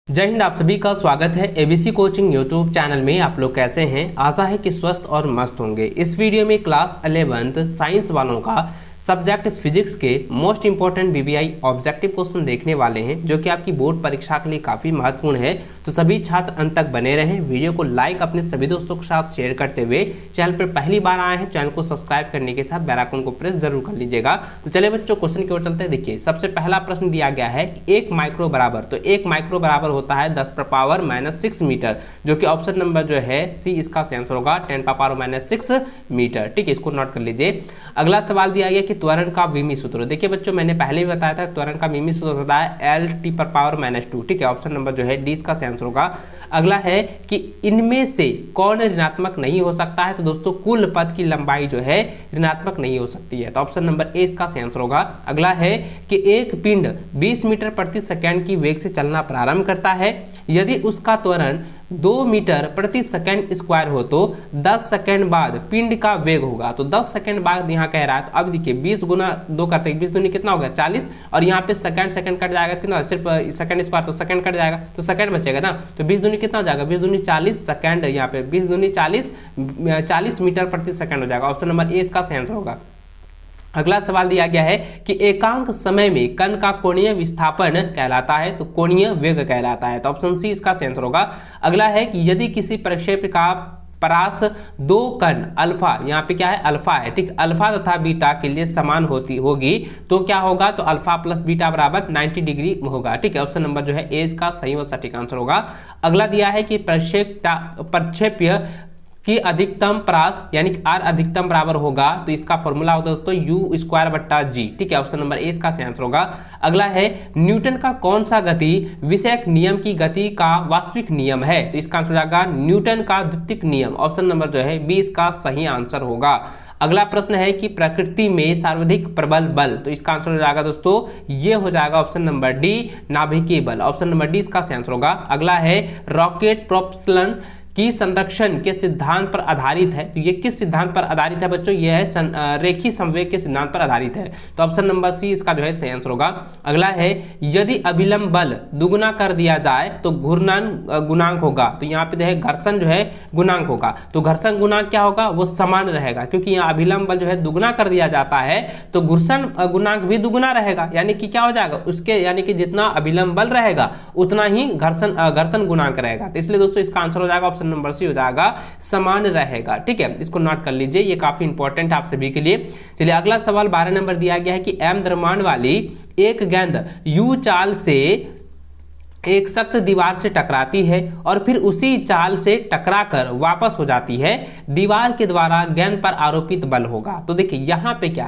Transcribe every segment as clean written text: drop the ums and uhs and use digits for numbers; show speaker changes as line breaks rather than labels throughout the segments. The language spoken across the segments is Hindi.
जय हिंद। आप सभी का स्वागत है एबीसी कोचिंग यूट्यूब चैनल में। आप लोग कैसे हैं? आशा है कि स्वस्थ और मस्त होंगे। इस वीडियो में क्लास 11th साइंस वालों का सब्जेक्ट फिजिक्स के most important BBI objective question देखने वाले हैं, जो कि आपकी बोर्ड परीक्षा के लिए काफ़ी महत्वपूर्ण है। तो सभी छात्र अंत तक बने रहें। वीडियो को लाइक अपने सभी दोस्तों के साथ शेयर करते हुए, चैनल पर पहली बार आए हैं चैनल को सब्सक्राइब करने के साथ बेल आइकन को प्रेस जरूर कर लीजिएगा। तो चलिए बच्चों, क्वेश्चन की ओर चलते हैं। देखिए, सबसे पहला प्रश्न दिया गया है कि 1 माइक्रो बराबर, तो 1 माइक्रो बराबर होता है 10⁻⁻6 मीटर, जो कि ऑप्शन नंबर जो है सी इसका सही आंसर होगा 10⁻⁻6 मीटर। ठीक है, इसको नोट कर लीजिए। अगला सवाल दिया गया कि त्वरण का विमी सूत्र। देखिए बच्चों, मैंने पहले भी बताया था त्वरण का विमी सूत्र होता है L⁻²। ठीक है, ऑप्शन नंबर जो है डी इसका सही आंसर होगा। अगला है कि इनमें से कौन ऋणात्मक नहीं हो सकता है। तो दोस्तों, कुल पथ की लंबाई जो है ऋणात्मक नहीं हो सकती है, तो ऑप्शन नंबर ए इसका सही आंसर होगा। अगला है कि एक पिंड 20 मीटर प्रति सेकंड की वेग से चलना प्रारंभ करता है। यदि उसका त्वरण 2 मीटर प्रति सेकंड स्क्वायर हो तो 10 सेकंड बाद पिंड का वेग होगा। तो 10 सेकंड बाद यहाँ कह रहा है, तो अब देखिए 20 गुना 2 करते हैं, 20 दूनी कितना होगा 40, और यहाँ पे सेकंड कट जाएगा कितना, सिर्फ सेकंड स्क्वायर तो सेकंड कट जाएगा, तो सेकंड बचेगा ना। तो 20 दूनी कितना हो जाएगा, 20 दूनी 40 सेकंड, यहाँ पे 20 दूनी 40 मीटर प्रति सेकंड हो जाएगा। ऑप्शन नंबर ए इसका सही आंसर होगा। अगला सवाल दिया गया है कि एकांक समय में कण का कोणीय विस्थापन कहलाता है, तो कोणीय वेग कहलाता है, तो ऑप्शन सी इसका सही आंसर होगा। अगला है कि यदि किसी प्रक्षेप का परास 2 कण अल्फा, यहाँ पे क्या है अल्फा है, ठीक, अल्फा तथा बीटा के लिए समान होगी तो क्या होगा, तो अल्फा प्लस बीटा बराबर 90 डिग्री होगा। ठीक है, ऑप्शन नंबर जो है ए इसका सही व सटीक आंसर होगा। अगला दिया है कि प्रक्षेप्य की अधिकतम परास यानी कि आर अधिकतम बराबर होगा, तो इसका फॉर्मूला होता है दोस्तों u²/g। ठीक है, ऑप्शन नंबर ए इसका सही आंसर होगा। अगला है न्यूटन का कौन सा गति विषयक नियम की गति का वास्तविक नियम है, तो इसका आंसर होगा न्यूटन का द्वितीयक नियम। ऑप्शन नंबर जो है बी इसका सही आंसर होगा। अगला प्रश्न है कि प्रकृति में सर्वाधिक प्रबल बल, तो इसका आंसर हो जाएगा दोस्तों ये हो जाएगा ऑप्शन नंबर डी नाभिकीय बल। ऑप्शन नंबर डी इसका सही आंसर होगा। अगला है रॉकेट प्रोपल्शन की संरक्षण के सिद्धांत पर आधारित है, तो ये किस सिद्धांत पर आधारित है बच्चों, ये है रेखीय संवेग के सिद्धांत पर आधारित है, तो ऑप्शन नंबर सी इसका जो है सही आंसर होगा। अगला है यदि अभिलंब बल दुगुना कर दिया जाए तो घूर्णन गुणांक होगा, तो यहाँ पे है घर्षण जो है गुणांक होगा, तो घर्षण गुणांक क्या होगा, वो समान रहेगा, क्योंकि यहाँ अभिलंब बल जो है दुगुना कर दिया जाता है तो घर्षण गुणांक भी दुगुना रहेगा, यानी कि क्या हो जाएगा उसके, यानी कि जितना अभिलंब बल रहेगा उतना ही घर्षण गुणांक रहेगा, तो इसलिए दोस्तों इसका आंसर हो जाएगा ऑप्शन नंबर सी हो जाएगा समान रहेगा। ठीक है, इसको नोट कर लीजिए, ये काफी इंपॉर्टेंट आप सभी के लिए। चलिए अगला सवाल 12 नंबर दिया गया है कि एम द्रव्यमान वाली एक गेंद यू चाल से एक सख्त दीवार से टकराती है और फिर उसी चाल से टकराकर वापस हो जाती है, दीवार के द्वारा गेंद पर आरोपित बल होगा। तो देखिए यहाँ पे क्या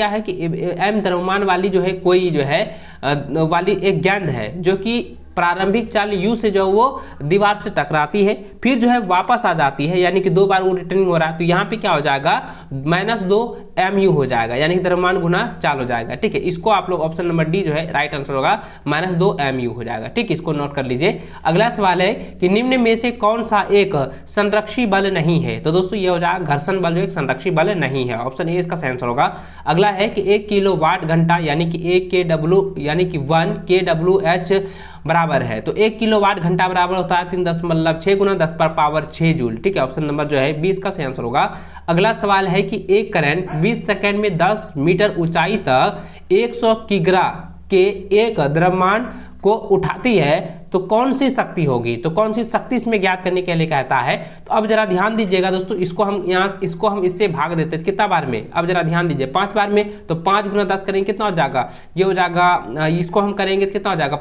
है कि एम द्रव्यमान वाली जो है कोई जो है वाली एक गेंद है जो कि प्रारंभिक चाल u से जो वो दीवार से टकराती है, फिर जो है वापस आ जाती है, यानी कि 2 बार वो रिटर्निंग हो रहा है, तो यहाँ पे क्या हो जाएगा -2mu हो जाएगा, यानी कि द्रव्यमान गुना चाल हो जाएगा। ठीक है, इसको आप लोग ऑप्शन नंबर डी जो है राइट आंसर होगा -2mu हो जाएगा। ठीक है, इसको नोट कर लीजिए। अगला सवाल है कि निम्न में से कौन सा एक संरक्षी बल नहीं है, तो दोस्तों ये हो जाएगा घर्षण बल जो एक संरक्षी बल नहीं है, ऑप्शन ए इसका सही आंसर होगा। अगला है कि 1 किलोवाट घंटा यानी कि 1 kW यानी कि 1 kWh बराबर है, तो 1 किलोवाट घंटा बराबर होता है 3.6 गुना 10⁻6 जूल। ठीक है, ऑप्शन नंबर जो है 20 का सही आंसर होगा। अगला सवाल है कि एक करंट 20 सेकंड में 10 मीटर ऊंचाई तक 100 किग्रा के एक द्रव्यमान को उठाती है, तो कौन सी शक्ति होगी, तो कौन सी शक्ति इसमें ज्ञात करने के लिए कहता है। तो अब जरा ध्यान दीजिएगा दोस्तों, इसको हम इससे भाग देते कितना बार में, अब जरा ध्यान दीजिए 5 बार में, तो 5 गुना 10 करेंगे कितना हो जाएगा, ये हो जाएगा, इसको हम करेंगे तो कितना हो जाएगा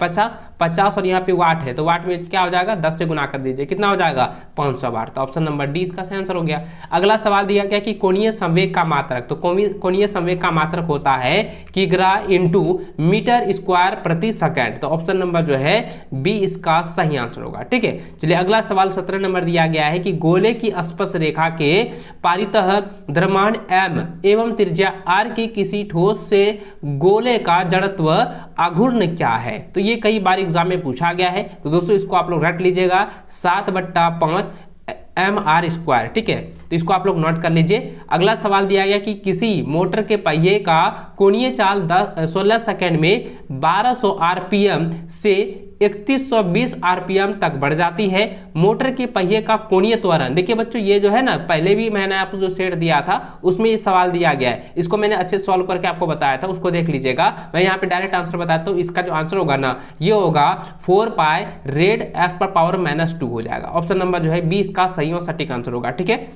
50 और यहाँ पे वाट है, तो वाट में क्या हो जाएगा 10 से गुना कर दीजिए, कितना हो जाएगा 500 वाट, तो ऑप्शन नंबर डी इसका सही आंसर हो गया। अगला सवाल दिया गया कि कोणीय संवेग का मात्रक, तो कोणीय संवेग का मात्रक होता है किग्रा × मीटर स्क्वायर प्रति सेकंड, तो ऑप्शन नंबर जो है बी इसका सही आंसर होगा। ठीक है, चलिए अगला सवाल 17 नंबर दिया गया है कि गोले की स्पर्श रेखा के परितः द्रव्यमान m एवं त्रिज्या r के किसी ठोस से गोले का जड़त्व आघूर्ण क्या है, तो ये कई बार एग्जाम में पूछा गया है, तो दोस्तों इसको आप लोग रट लीजिएगा 7/5 mr²। ठीक है, तो इसको आप लोग नोट कर लीजिए। अगला सवाल दिया गया कि किसी मोटर के पहिए का कोणीय चाल 16 सेकंड में 1200 rpm से 3120 आरपीएम तक बढ़ जाती है। मोटर के पहिए का कोणीय त्वरण, देखिए बच्चों ये जो है ना, पहले भी मैंने आपको जो सेट दिया था उसमें ये सवाल दिया गया है, इसको मैंने अच्छे सॉल्व करके आपको बताया था, उसको देख लीजिएगा। मैं यहाँ पे डायरेक्ट आंसर बताता हूँ, इसका जो आंसर होगा ना ये होगा 4 पाई रेड एस पर पावर -2 हो जाएगा। ऑप्शन नंबर जो है बी इसका सही और सटीक आंसर होगा। ठीक है,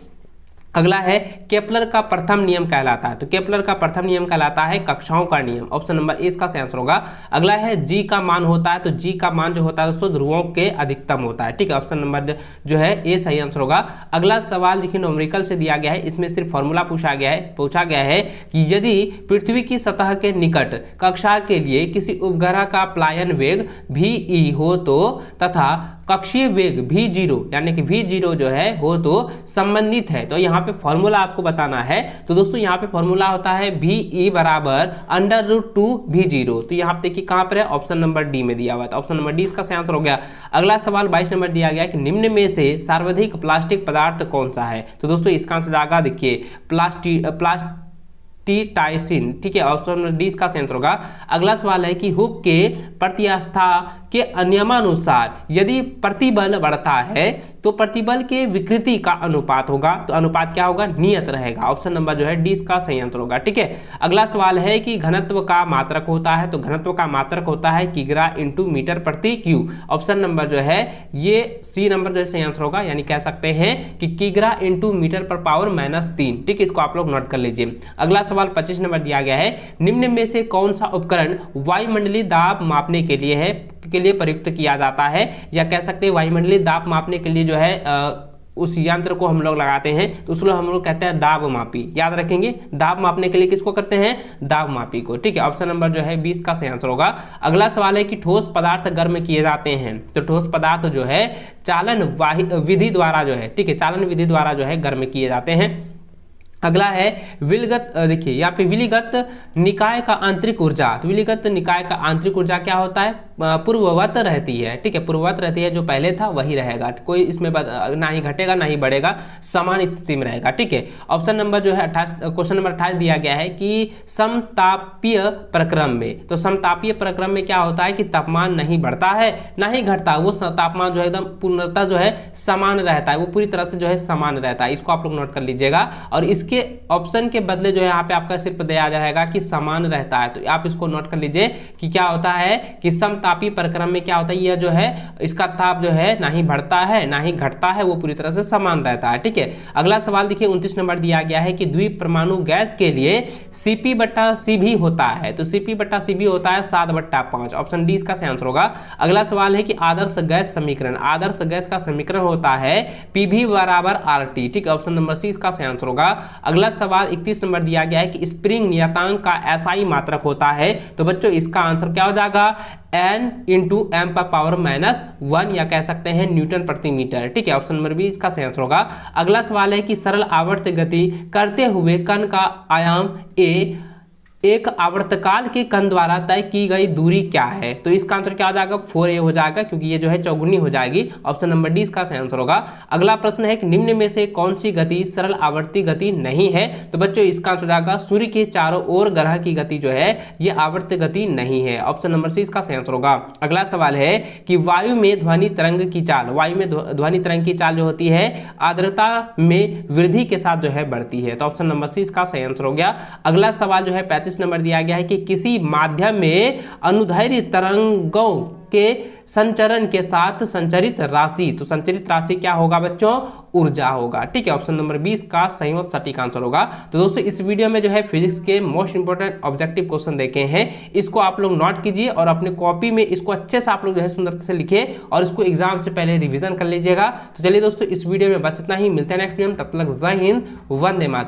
अगला है केपलर का प्रथम नियम कहलाता है। तो केपलर का प्रथम नियम कहलाता है कक्षाओं का नियम। ऑप्शन नंबर ए इसका सही आंसर होगा। अगला है जी का मान होता है, तो जी का मान जो होता है दोस्तों ध्रुवों के अधिकतम होता है। ठीक है, ऑप्शन नंबर जो है ए सही आंसर होगा। अगला सवाल देखिए न्यूमेरिकल से दिया गया है, इसमें सिर्फ फॉर्मूला पूछा गया है कि यदि पृथ्वी की सतह के निकट कक्षा के लिए किसी उपग्रह का प्लायन वेग भी हो तो तथा कक्षीय वेग v0 यानी कि v0 जो है हो तो संबंधित है। तो यहाँ पे फॉर्मूला आपको बताना है। तो दोस्तों यहाँ पे फॉर्मूला होता है ve बराबर √2v0। तो यहाँ पे देखिए कहाँ पर है, ऑप्शन नंबर डी में दिया हुआ है। तो ऑप्शन नंबर डी इसका सही आंसर हो गया। अगला सवाल 22 नंबर दिया गया कि निम्न में से सर्वाधिक प्लास्टिक पदार्थ कौन सा है। तो दोस्तों इसका आंसर आएगा, देखिए प्लास्टिटाइसिन। ठीक है, ऑप्शन नंबर डी इसका सही आंसर होगा। अगला सवाल है कि हुक के प्रत्यास्था के नियमानुसार यदि प्रतिबल बढ़ता है तो प्रतिबल के विकृति का अनुपात होगा। तो अनुपात क्या होगा, नियत रहेगा। ऑप्शन नंबर जो है डी इसका सही आंसर होगा। ठीक है, अगला सवाल है कि घनत्व का मात्रक होता है। तो घनत्व का मात्रक होता है किग्रा × मीटर प्रति क्यूब। ऑप्शन नंबर जो है ये सी नंबर जो है सही आंसर होगा, यानी कह सकते हैं कि किग्रा × मीटर पर पावर -3। ठीक है, इसको आप लोग नोट कर लीजिए। अगला सवाल 25 नंबर दिया गया है, निम्न में से कौन सा उपकरण वायुमंडलीय दाब मापने के लिए प्रयुक्त किया जाता है, या कह सकते हैं वायुमंडलीय दाब मापने के लिए जो है उस यंत्र को हम लोग लगाते हैं, तो उसको हम लोग कहते हैं दाब मापी। याद रखेंगे, दाब मापने के लिए किसको करते हैं, दाब मापी को। ठीक है, ऑप्शन नंबर जो है 20 का सही आंसर होगा। अगला सवाल है कि ठोस पदार्थ गर्म किए जाते हैं। तो ठोस पदार्थ जो है चालन विधि द्वारा जो है, ठीक है, चालन विधि द्वारा जो है गर्म किए जाते हैं। अगला है विलगत, देखिए यहाँ पे विलिगत निकाय का आंतरिक ऊर्जा। तो विलिगत निकाय का आंतरिक ऊर्जा क्या होता है, पूर्ववत रहती है। ठीक है, पूर्ववत रहती है, जो पहले था वही रहेगा, कोई इसमें ना ही घटेगा ना ही बढ़ेगा, समान स्थिति में रहेगा। ठीक है, ऑप्शन नंबर जो है 28, क्वेश्चन नंबर 28 दिया गया है कि समतापीय प्रक्रम में। तो समतापीय प्रक्रम में क्या होता है कि तापमान नहीं बढ़ता है ना ही घटता, वो तापमान जो है एकदम पूर्णतः जो है समान रहता है, वो पूरी तरह से जो है समान रहता है। इसको आप लोग नोट कर लीजिएगा। और इसके ऑप्शन के बदले जो है यहाँ पे आपका सिर्फ दिया जाएगा कि समान रहता है। तो आप इसको नोट कर लीजिए कि क्या होता है कि समतापी प्रक्रम में क्या होता है, यह जो है इसका ताप जो है ना ही बढ़ता है ना ही घटता है, वो पूरी तरह से समान रहता है। ठीक है, अगला सवाल देखिए 29 नंबर दिया गया है कि द्विपरमाणु गैस के लिए Cp/Cv होता है। तो Cp/Cv होता है 7/5। ऑप्शन डी इसका सही आंसर होगा। अगला सवाल है कि आदर्श गैस समीकरण, आदर्श गैस का समीकरण होता है Pv = RT। ठीक है, ऑप्शन नंबर सी इसका सही आंसर होगा। अगला सवाल 31 नंबर दिया गया है कि स्प्रिंग नियतांक का SI मात्रक होता है। तो बच्चों इसका आंसर क्या हो जाएगा, N × m⁻1 या कह सकते हैं न्यूटन प्रति मीटर। ठीक है, ऑप्शन नंबर बी इसका सही आंसर होगा। अगला सवाल है कि सरल आवर्त गति करते हुए कण का आयाम a एक आवर्तकाल के कण द्वारा तय की गई दूरी क्या है। तो इसका आंसर क्या हो जाएगा, 4a हो जाएगा, क्योंकि ये जो है चौगुनी हो जाएगी। ऑप्शन नंबर डी इसका सही आंसर होगा। अगला प्रश्न है कि निम्न में से कौन सी गति सरल आवर्ती गति नहीं है। तो बच्चों इसका आंसर हो जाएगा सूर्य के चारों ओर ग्रह की गति जो है ये आवर्त गति नहीं है। ऑप्शन नंबर सी इसका सही आंसर होगा। अगला सवाल है कि वायु में ध्वनि तरंग की चाल, वायु में ध्वनि तरंग की चाल जो होती है आर्द्रता में वृद्धि के साथ जो है बढ़ती है। तो ऑप्शन नंबर सी इसका सही आंसर हो गया। अगला सवाल जो है 35 नंबर दिया गया है कि किसी माध्यम में अनुदैर्ध्य तरंगों के संचरण के साथ संचरित राशि, तो संचरित राशि क्या होगा बच्चों, ऊर्जा होगा। ठीक है, ऑप्शन नंबर 20 का सही और सटीक आंसर होगा। तो दोस्तों इस वीडियो में जो है फिजिक्स के मोस्ट इंपोर्टेंट ऑब्जेक्टिव क्वेश्चन देखे हैं, इसको आप लोग नोट कीजिए और अपने कॉपी में इसको अच्छे से आप लोग जो है सुंदरता से लिखिए और इसको एग्जाम से पहले रिविजन कर लीजिएगा। तो चलिए दोस्तों इस वीडियो में बस इतना ही, मिलते हैं नेक्स्ट वीडियो में, तब तक जय हिंद, वंदे मातरम।